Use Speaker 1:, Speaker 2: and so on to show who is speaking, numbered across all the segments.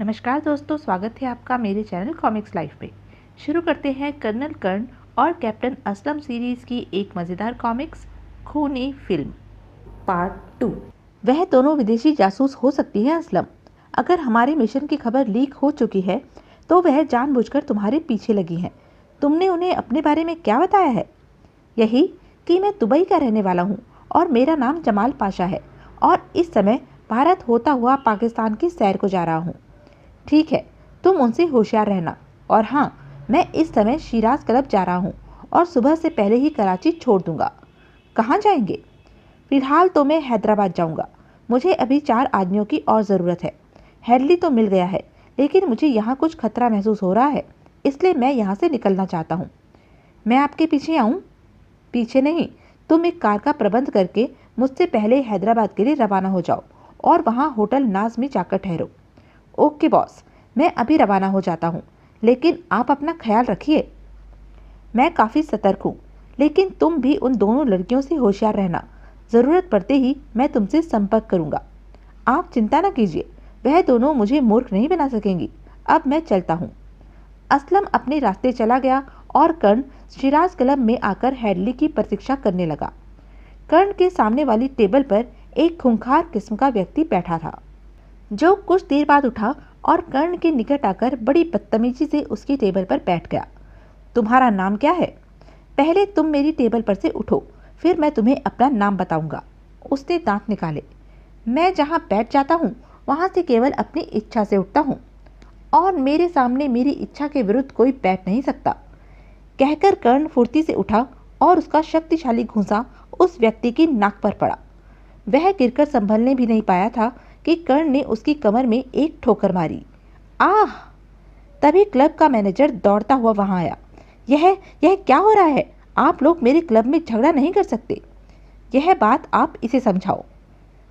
Speaker 1: नमस्कार दोस्तों, स्वागत है आपका मेरे चैनल कॉमिक्स लाइफ पे। शुरू करते हैं कर्नल कर्ण और कैप्टन असलम सीरीज की एक मज़ेदार कॉमिक्स खूनी फिल्म पार्ट 2। वह दोनों विदेशी जासूस हो सकती है असलम। अगर हमारे मिशन की खबर लीक हो चुकी है तो वह जानबूझकर तुम्हारे पीछे लगी हैं। तुमने उन्हें अपने बारे में क्या बताया है? यही कि मैं दुबई का रहने वाला हूँ और मेरा नाम जमाल पाशा है और इस समय भारत होता हुआ पाकिस्तान की सैर को जा रहा हूँ। ठीक है, तुम उनसे होशियार रहना। और हाँ, मैं इस समय शिराज क्लब जा रहा हूँ और सुबह से पहले ही कराची छोड़ दूंगा। कहाँ जाएंगे? फिलहाल तो मैं हैदराबाद जाऊंगा। मुझे अभी 4 आदमियों की और ज़रूरत है। हेडली तो मिल गया है, लेकिन मुझे यहाँ कुछ खतरा महसूस हो रहा है, इसलिए मैं यहाँ से निकलना चाहता हूँ। मैं आपके पीछे आऊँ? पीछे नहीं, तुम एक कार का प्रबंध करके मुझसे पहले हैदराबाद के लिए रवाना हो जाओ और वहाँ होटल नाज में जाकर ठहरो। ओके बॉस, मैं अभी रवाना हो जाता हूँ, लेकिन आप अपना ख्याल रखिए। मैं काफ़ी सतर्क हूँ, लेकिन तुम भी उन दोनों लड़कियों से होशियार रहना। ज़रूरत पड़ते ही मैं तुमसे संपर्क करूँगा। आप चिंता न कीजिए, वह दोनों मुझे मूर्ख नहीं बना सकेंगी। अब मैं चलता हूँ। असलम अपने रास्ते चला गया और कर्ण शिराज क्लब में आकर हेडली की प्रतीक्षा करने लगा। कर्ण के सामने वाली टेबल पर एक खूंखार किस्म का व्यक्ति बैठा था, जो कुछ देर बाद उठा और कर्ण के निकट आकर बड़ी बदतमीजी से उसकी टेबल पर बैठ गया। तुम्हारा नाम क्या है? पहले तुम मेरी टेबल पर से उठो, फिर मैं तुम्हें अपना नाम बताऊंगा। उसने दांत निकाले। मैं जहां बैठ जाता हूं वहां से केवल अपनी इच्छा से उठता हूं और मेरे सामने मेरी इच्छा के विरुद्ध कोई बैठ नहीं सकता, कहकर कर्ण फुर्ती से उठा और उसका शक्तिशाली घूंसा उस व्यक्ति की नाक पर पड़ा। वह गिरकर संभलने भी नहीं पाया था कि कर्ण ने उसकी कमर में एक ठोकर मारी। आह! तभी क्लब का मैनेजर दौड़ता हुआ वहां आया। यह क्या हो रहा है? आप लोग मेरे क्लब में झगड़ा नहीं कर सकते। यह बात आप इसे समझाओ।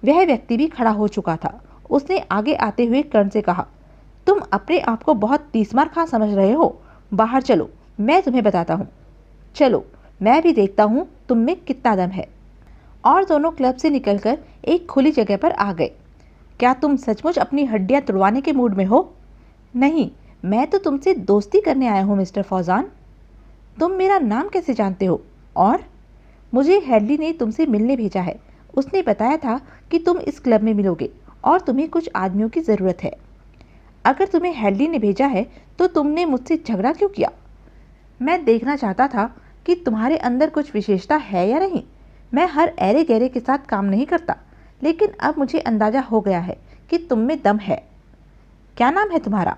Speaker 1: वह व्यक्ति भी खड़ा हो चुका था। उसने आगे आते हुए कर्ण से कहा, तुम अपने आप को बहुत तीसमार खां समझ रहे हो। बाहर चलो, मैं तुम्हें बताता हूँ। चलो, मैं भी देखता हूँ तुम में कितना दम है। और दोनों क्लब से निकलकर एक खुली जगह पर आ गए। क्या तुम सचमुच अपनी हड्डियां तुड़वाने के मूड में हो? नहीं, मैं तो तुमसे दोस्ती करने आया हूँ मिस्टर फौजान। तुम मेरा नाम कैसे जानते हो? और मुझे हेडली ने तुमसे मिलने भेजा है। उसने बताया था कि तुम इस क्लब में मिलोगे और तुम्हें कुछ आदमियों की ज़रूरत है। अगर तुम्हें हेडली ने भेजा है तो तुमने मुझसे झगड़ा क्यों किया? मैं देखना चाहता था कि तुम्हारे अंदर कुछ विशेषता है या नहीं। मैं हर ऐरे गहरे के साथ काम नहीं करता, लेकिन अब मुझे अंदाजा हो गया है कि तुम में दम है। क्या नाम है तुम्हारा?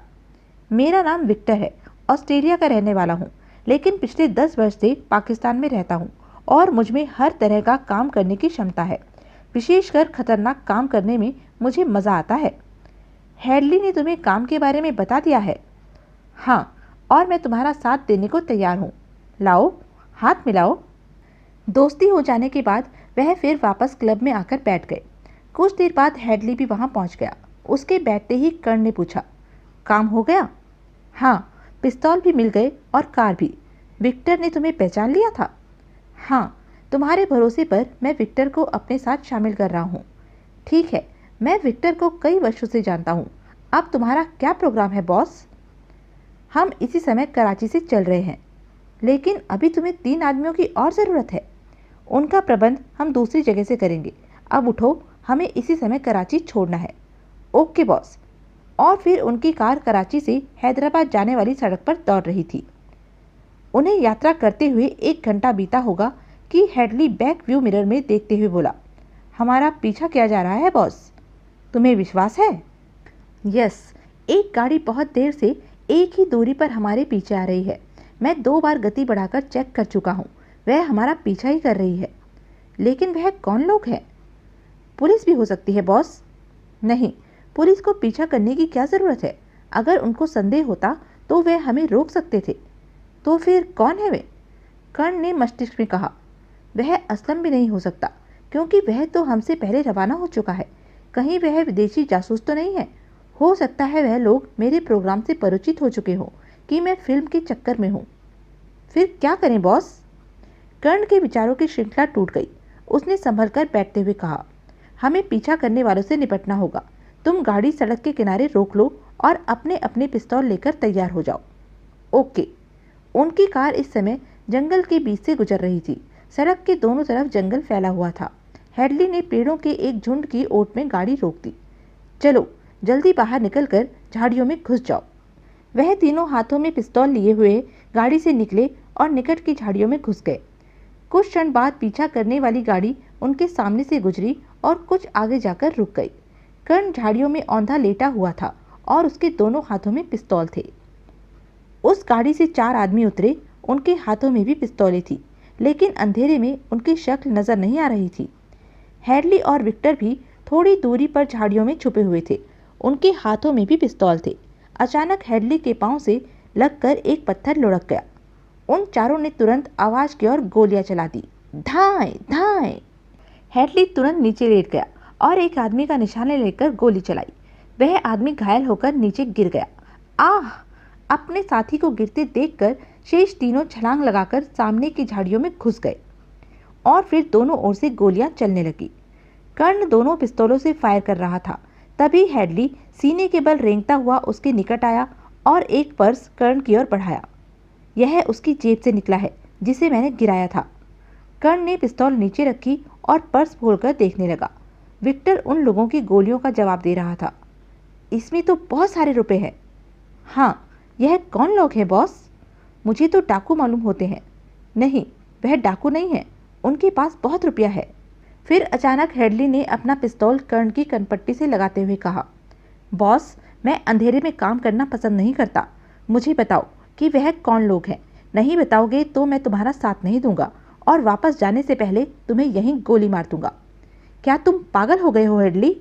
Speaker 1: मेरा नाम विक्टर है। ऑस्ट्रेलिया का रहने वाला हूँ, लेकिन पिछले 10 वर्ष से पाकिस्तान में रहता हूँ और मुझ में हर तरह का काम करने की क्षमता है। विशेषकर खतरनाक काम करने में मुझे मज़ा आता है। हेडली ने तुम्हें काम के बारे में बता दिया है? हाँ, और मैं तुम्हारा साथ देने को तैयार हूँ। लाओ, हाथ मिलाओ। दोस्ती हो जाने के बाद वह फिर वापस क्लब में आकर बैठ गए। कुछ देर बाद हेडली भी वहां पहुंच गया। उसके बैठते ही कर्ण ने पूछा, काम हो गया? हाँ, पिस्तौल भी मिल गए और कार भी। विक्टर ने तुम्हें पहचान लिया था? हाँ, तुम्हारे भरोसे पर मैं विक्टर को अपने साथ शामिल कर रहा हूँ। ठीक है, मैं विक्टर को कई वर्षों से जानता हूँ। अब तुम्हारा क्या प्रोग्राम है बॉस? हम इसी समय कराची से चल रहे हैं, लेकिन अभी तुम्हें 3 आदमियों की और ज़रूरत है। उनका प्रबंध हम दूसरी जगह से करेंगे। अब उठो, हमें इसी समय कराची छोड़ना है। Okay boss. और फिर उनकी कार कराची से हैदराबाद जाने वाली सड़क पर दौड़ रही थी। उन्हें यात्रा करते हुए 1 घंटा बीता होगा कि हेडली बैक व्यू मिरर में देखते हुए बोला, हमारा पीछा किया जा रहा है बॉस। तुम्हें विश्वास है? यस, एक गाड़ी बहुत देर से एक ही दूरी पर हमारे पीछे आ रही है। मैं 2 बार गति बढ़ाकर चेक कर चुका हूँ। वह हमारा पीछा ही कर रही है। लेकिन वह कौन लोग हैं? पुलिस भी हो सकती है बॉस। नहीं, पुलिस को पीछा करने की क्या ज़रूरत है? अगर उनको संदेह होता तो वह हमें रोक सकते थे। तो फिर कौन है वे? कर्ण ने मस्तिष्क में कहा, वह असलम भी नहीं हो सकता, क्योंकि वह तो हमसे पहले रवाना हो चुका है। कहीं वह विदेशी जासूस तो नहीं है? हो सकता है वह लोग मेरे प्रोग्राम से परिचित हो चुके हों कि मैं फिल्म के चक्कर में हूँ। फिर क्या करें बॉस? कर्ण के विचारों की श्रृंखला टूट गई। उसने संभल कर बैठते हुए कहा, हमें पीछा करने वालों से निपटना होगा। तुम गाड़ी सड़क के किनारे रोक लो और अपने अपने पिस्तौल लेकर तैयार हो जाओ। ओके। उनकी कार इस समय जंगल के बीच से गुजर रही थी। सड़क के दोनों तरफ जंगल फैला हुआ था। हेडली ने पेड़ों के एक झुंड की ओट में गाड़ी रोक दी। चलो जल्दी बाहर निकलकर झाड़ियों में घुस जाओ। वह तीनों हाथों में पिस्तौल लिए हुए गाड़ी से निकले और निकट की झाड़ियों में घुस गए। कुछ क्षण बाद पीछा करने वाली गाड़ी उनके सामने से गुजरी और कुछ आगे जाकर रुक गई। कर्ण झाड़ियों में औंधा लेटा हुआ था और उसके दोनों हाथों में पिस्तौल थे। उस गाड़ी से 4 आदमी उतरे। उनके हाथों में भी पिस्तौलें थी, लेकिन अंधेरे में उनकी शक्ल नजर नहीं आ रही थी। हेडली और विक्टर भी थोड़ी दूरी पर झाड़ियों में छुपे हुए थे। उनके हाथों में भी पिस्तौल थे। अचानक हेडली के पांव से लगकर एक पत्थर लुढ़क गया। उन चारों ने तुरंत आवाज की ओर गोलियां चला दी। धाएं धाएं। हेडली तुरंत नीचे लेट गया और एक आदमी का निशाना लेकर गोली चलाई। वह आदमी घायल होकर नीचे गिर गया। आह! अपने साथी को गिरते देखकर शेष तीनों छलांग लगाकर सामने की झाड़ियों में घुस गए और फिर दोनों ओर से गोलियां चलने लगी। कर्ण दोनों पिस्तौलों से फायर कर रहा था। तभी हेडली सीने के बल रेंगता हुआ उसके निकट आया और एक पर्स कर्ण की ओर बढ़ाया। यह उसकी जेब से निकला है जिसे मैंने गिराया था। कर्ण ने पिस्तौल नीचे रखी और पर्स खोलकर देखने लगा। विक्टर उन लोगों की गोलियों का जवाब दे रहा था। इसमें तो बहुत सारे रुपए हैं। हाँ, यह कौन लोग हैं बॉस? मुझे तो डाकू मालूम होते हैं। नहीं, वह डाकू नहीं है, उनके पास बहुत रुपया है। फिर अचानक हेडली ने अपना पिस्तौल कर्ण की कनपट्टी से लगाते हुए कहा, बॉस, मैं अंधेरे में काम करना पसंद नहीं करता। मुझे बताओ कि वह कौन लोग हैं। नहीं बताओगे तो मैं तुम्हारा साथ नहीं दूंगा और वापस जाने से पहले तुम्हें यहीं गोली मार दूंगा। क्या तुम पागल हो गए हो हेडली?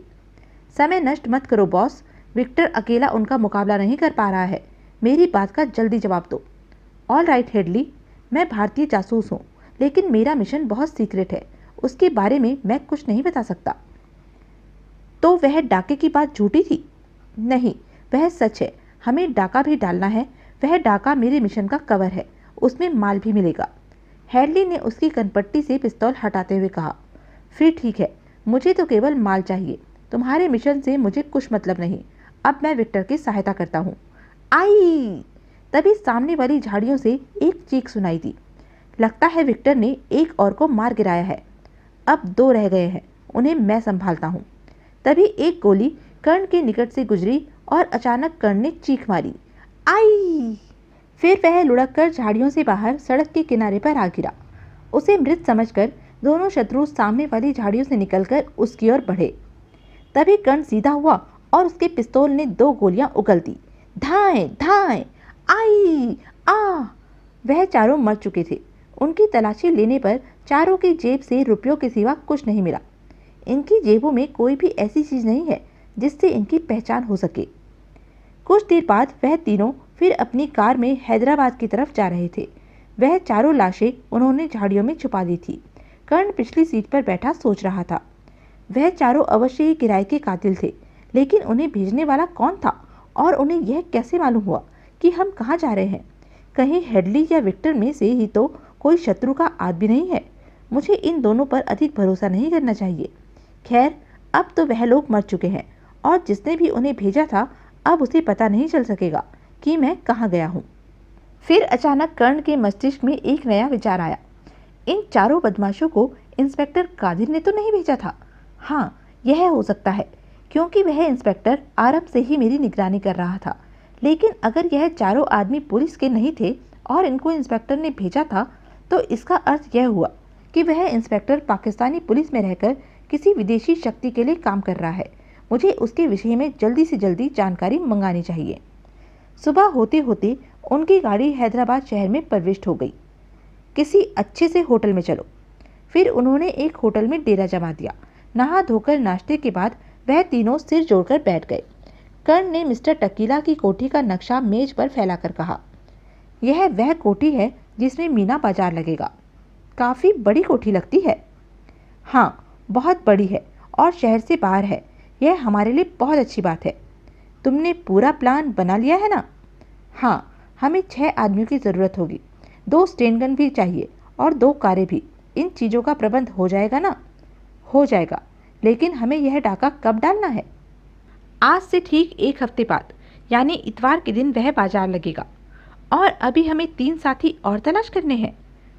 Speaker 1: समय नष्ट मत करो बॉस। विक्टर अकेला उनका मुकाबला नहीं कर पा रहा है। मेरी बात का जल्दी जवाब दो। ऑल राइट हेडली, मैं भारतीय जासूस हूँ, लेकिन मेरा मिशन बहुत सीक्रेट है। उसके बारे में मैं कुछ नहीं बता सकता। तो वह डाके की बात झूठी थी? नहीं, वह सच है। हमें डाका भी डालना है। वह डाका मेरे मिशन का कवर है, उसमें माल भी मिलेगा। हेडली ने उसकी कनपट्टी से पिस्तौल हटाते हुए कहा, फिर ठीक है, मुझे तो केवल माल चाहिए। तुम्हारे मिशन से मुझे कुछ मतलब नहीं। अब मैं विक्टर की सहायता करता हूँ। आई! तभी सामने वाली झाड़ियों से एक चीख सुनाई दी। लगता है विक्टर ने एक और को मार गिराया है। अब 2 रह गए हैं, उन्हें मैं संभालता हूँ। तभी एक गोली कर्ण के निकट से गुजरी और अचानक कर्ण ने चीख मारी, आई! फिर वह लुढ़क कर झाड़ियों से बाहर सड़क के किनारे पर आ गिरा। उसे मृत समझकर दोनों शत्रु सामने वाली झाड़ियों से निकलकर उसकी ओर बढ़े। तभी कर्ण सीधा हुआ और उसके पिस्तौल ने 2 गोलियां उगल दी। धाएं धाएं, आई! आ! वह चारों मर चुके थे। उनकी तलाशी लेने पर चारों की जेब से रुपयों के सिवा कुछ नहीं मिला। इनकी जेबों में कोई भी ऐसी चीज नहीं है जिससे इनकी पहचान हो सके। कुछ देर बाद वह तीनों फिर अपनी कार में हैदराबाद की तरफ जा रहे थे। वह चारों लाशें उन्होंने झाड़ियों में छुपा दी थी। कर्ण पिछली सीट पर बैठा सोच रहा था। वह चारों अवश्य ही किराए के कातिल थे, लेकिन उन्हें भेजने वाला कौन था और उन्हें यह कैसे मालूम हुआ कि हम कहाँ जा रहे हैं? कहीं हेडली या विक्टर में से ही तो कोई शत्रु का आदमी नहीं है। मुझे इन दोनों पर अधिक भरोसा नहीं करना चाहिए। खैर, अब तो वह लोग मर चुके हैं और जिसने भी उन्हें भेजा था अब उसे पता नहीं चल सकेगा कि मैं कहाँ गया हूँ। फिर अचानक कर्ण के मस्तिष्क में एक नया विचार आया। इन चारों बदमाशों को इंस्पेक्टर कादिर ने तो नहीं भेजा था। हाँ, यह हो सकता है, क्योंकि वह इंस्पेक्टर आरंभ से ही मेरी निगरानी कर रहा था। लेकिन अगर यह चारों आदमी पुलिस के नहीं थे और इनको इंस्पेक्टर ने भेजा था, तो इसका अर्थ यह हुआ कि वह इंस्पेक्टर पाकिस्तानी पुलिस में रहकर किसी विदेशी शक्ति के लिए काम कर रहा है। मुझे उसके विषय में जल्दी से जल्दी जानकारी मंगानी चाहिए। सुबह होते होते उनकी गाड़ी हैदराबाद शहर में प्रविष्ट हो गई। किसी अच्छे से होटल में चलो। फिर उन्होंने एक होटल में डेरा जमा दिया। नहा धोकर नाश्ते के बाद वह तीनों सिर जोड़कर बैठ गए। कर्ण ने मिस्टर टकीला की कोठी का नक्शा मेज पर फैलाकर कहा, यह वह कोठी है जिसमें मीना बाजार लगेगा। काफी बड़ी कोठी लगती है। हाँ, बहुत बड़ी है और शहर से बाहर है। यह हमारे लिए बहुत अच्छी बात है। तुमने पूरा प्लान बना लिया है ना? हाँ, हमें 6 आदमियों की ज़रूरत होगी। 2 स्टेन गन भी चाहिए और 2 कारें भी। इन चीज़ों का प्रबंध हो जाएगा ना? हो जाएगा, लेकिन हमें यह डाका कब डालना है? आज से ठीक 1 हफ्ते बाद, यानी इतवार के दिन वह बाजार लगेगा। और अभी हमें 3 साथी और तलाश करने हैं।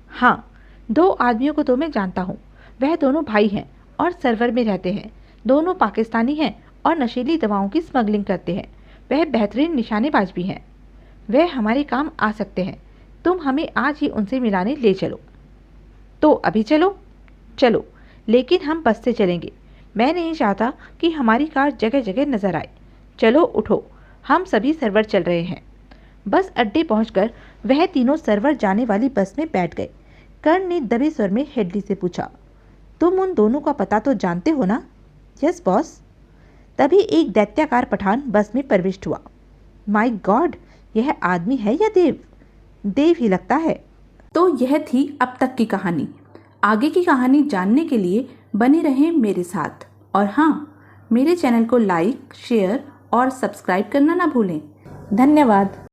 Speaker 1: हाँ, 2 आदमियों को तो मैं जानता हूँ। वह दोनों भाई हैं और सर्वर में रहते हैं। दोनों पाकिस्तानी हैं और नशीली दवाओं की स्मगलिंग करते हैं। वह बेहतरीन निशानेबाज भी हैं। वह हमारे काम आ सकते हैं। तुम हमें आज ही उनसे मिलाने ले चलो। तो अभी चलो? चलो, लेकिन हम बस से चलेंगे। मैं नहीं चाहता कि हमारी कार जगह जगह नजर आए। चलो उठो, हम सभी सर्वर चल रहे हैं। बस अड्डे पहुंचकर वह तीनों सर्वर जाने वाली बस में बैठ गए। कर्ण ने दबे स्वर में हेडली से पूछा, तुम उन दोनों का पता तो जानते हो ना? Yes boss. तभी एक दैत्याकार पठान बस में प्रविष्ट हुआ। माय गॉड, यह आदमी है या देव? देव ही लगता है।
Speaker 2: तो यह थी अब तक की कहानी। आगे की कहानी जानने के लिए बने रहें मेरे साथ। और हाँ, मेरे चैनल को लाइक, शेयर और सब्सक्राइब करना ना भूलें। धन्यवाद।